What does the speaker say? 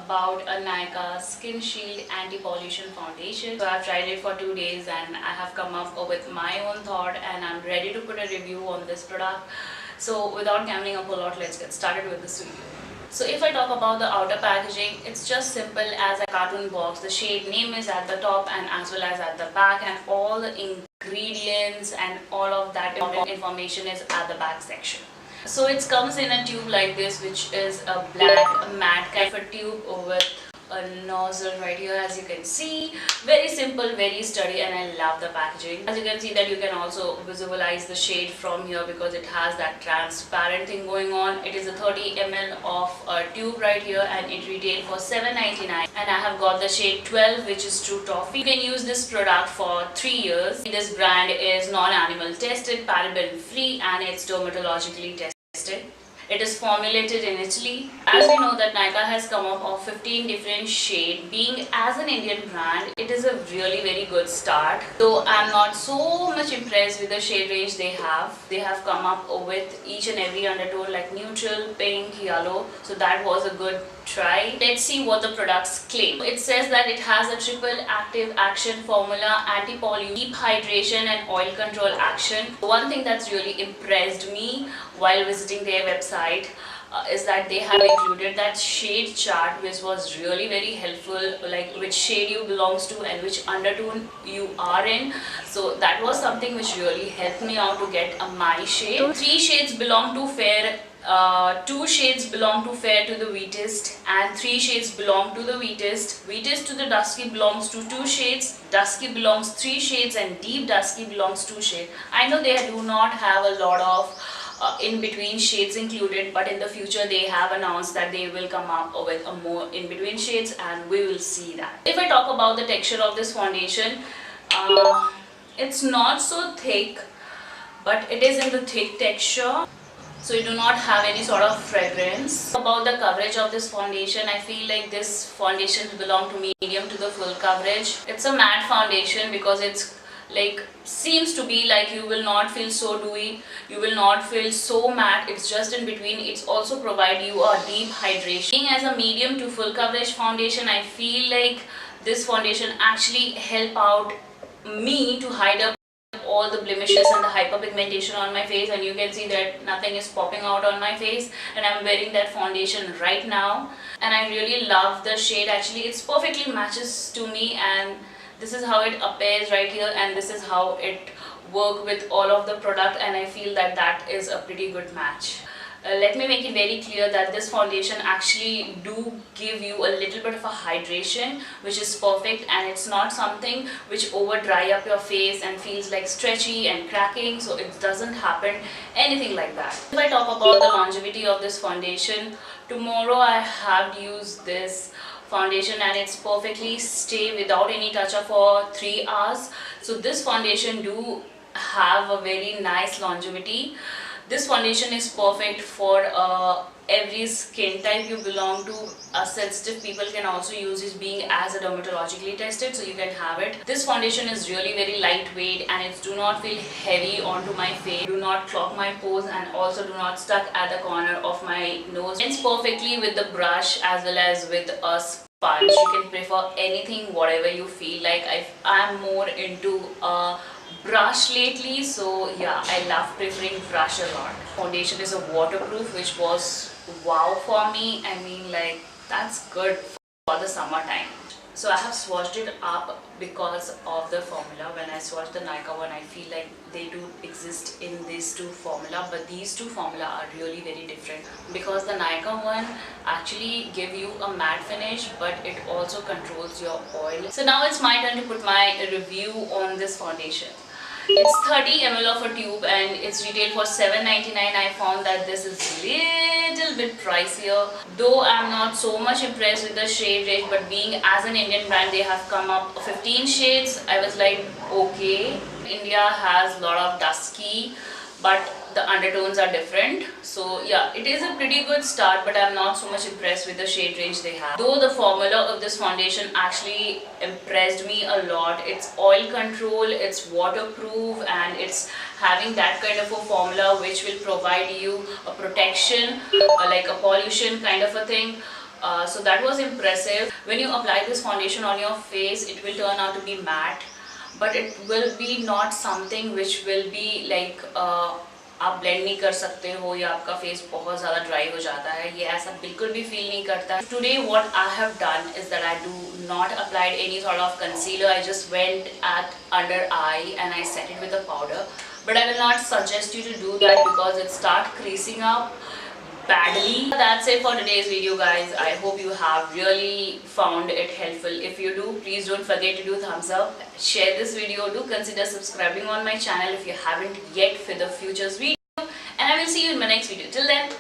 about a NYKAA Skin Shield Anti-Pollution Foundation. So I've tried it for 2 days and I have come up with my own thought and I'm ready to put a review on this product. So without gammering up a lot, let's get started with this video. So if I talk about the outer packaging, it's just simple as a cartoon box. The shade name is at the top and as well as at the back, and all the ingredients and all of that information is at the back section. So it comes in a tube like this, which is a black matte kind of a tube with a nozzle right here, as you can see. Very simple, very sturdy, and I love the packaging. As you can see that you can also visualize the shade from here because it has that transparent thing going on. It is a 30 ml of a tube right here and it retails for $7.99, and I have got the shade 12, which is True Toffee. You can use this product for 3 years. This brand is non-animal tested, paraben free, and it's dermatologically tested. It is formulated in Italy. As we know that NYKAA has come up of 15 different shades. Being as an Indian brand, it is a really very good start. Though I'm not so much impressed with the shade range they have. They have come up with each and every undertone like neutral, pink, yellow. So that was a good try. Let's see what the products claim. It says that it has a triple active action formula, anti-pollution, deep hydration and oil control action. One thing that's really impressed me while visiting their website is that they have included that shade chart, which was really very helpful, like which shade you belongs to and which undertone you are in. So that was something which really helped me out to get my shade. 3 shades belong to fair, 2 shades belong to fair to the wheatest, and 3 shades belong to the wheatest. Wheatest to the dusky belongs to 2 shades, dusky belongs 3 shades, and deep dusky belongs 2 shades. I know they do not have a lot of in-between shades included, but in the future they have announced that they will come up with a more in-between shades, and we will see that. If I talk about the texture of this foundation, it's not so thick, but it is in the thick texture. So you do not have any sort of fragrance. About the coverage of this foundation, I feel like this foundation belongs to medium to the full coverage. It's a matte foundation because it's like seems to be like you will not feel so dewy, you will not feel so matte. It's just in between. It's also provide you a deep hydration. Being as a medium to full coverage foundation, I feel like this foundation actually help out me to hide up all the blemishes and the hyperpigmentation on my face, and you can see that nothing is popping out on my face, and I'm wearing that foundation right now and I really love the shade. Actually it's perfectly matches to me, and this is how it appears right here, and this is how it works with all of the product, and I feel that that is a pretty good match. Let me make it very clear that this foundation actually do give you a little bit of a hydration, which is perfect, and it's not something which over dry up your face and feels like stretchy and cracking. So it doesn't happen anything like that. If I talk about the longevity of this foundation, tomorrow I have used this foundation and it's perfectly stay without any touch up for 3 hours. So this foundation do have a very nice longevity. This foundation is perfect for every skin type you belong to. Sensitive people can also use it, being as a dermatologically tested, so you can have it. This foundation is really very lightweight and it do not feel heavy onto my face, do not clog my pores, and also do not stuck at the corner of my nose. It's perfectly with the brush as well as with a sponge. You can prefer anything, whatever you feel like. I'm more into a brush lately, so yeah, I love preferring brush a lot. Foundation is a waterproof, which was wow for me. I mean, like, that's good for the summertime. So I have swatched it up because of the formula. When I swatched the NYKAA one, I feel like they do exist in these 2 formula, but these 2 formula are really very different because the NYKAA one actually give you a matte finish, but it also controls your oil. So now it's my turn to put my review on this foundation. It's 30 ml of a tube and it's retailed for $7.99. I found that this is little bit pricier, though I'm not so much impressed with the shade range, but being as an Indian brand, they have come up 15 shades. I was like, okay, India has a lot of dusky, but the undertones are different. So yeah, it is a pretty good start, but I'm not so much impressed with the shade range they have. Though the formula of this foundation actually impressed me a lot. It's oil control, it's waterproof, and it's having that kind of a formula which will provide you a protection, like a pollution kind of a thing. So that was impressive. When you apply this foundation on your face, it will turn out to be matte, but it will be not something which will be like आप blend नहीं कर सकते हो या आपका face बहुत ज़्यादा dry हो जाता है, ये ऐसा बिल्कुल भी फील नहीं करता. Today what I have done is that I do not applied any sort of concealer. I just went eight under I and I set it with a powder. But I will not suggest you to do that because it start creasing up badly. That's it for today's video, guys. I hope you have really found it helpful. If you do, please don't forget to do thumbs up, share this video, do consider subscribing on my channel if you haven't yet for the future's video, and I will see you in my next video. Till then,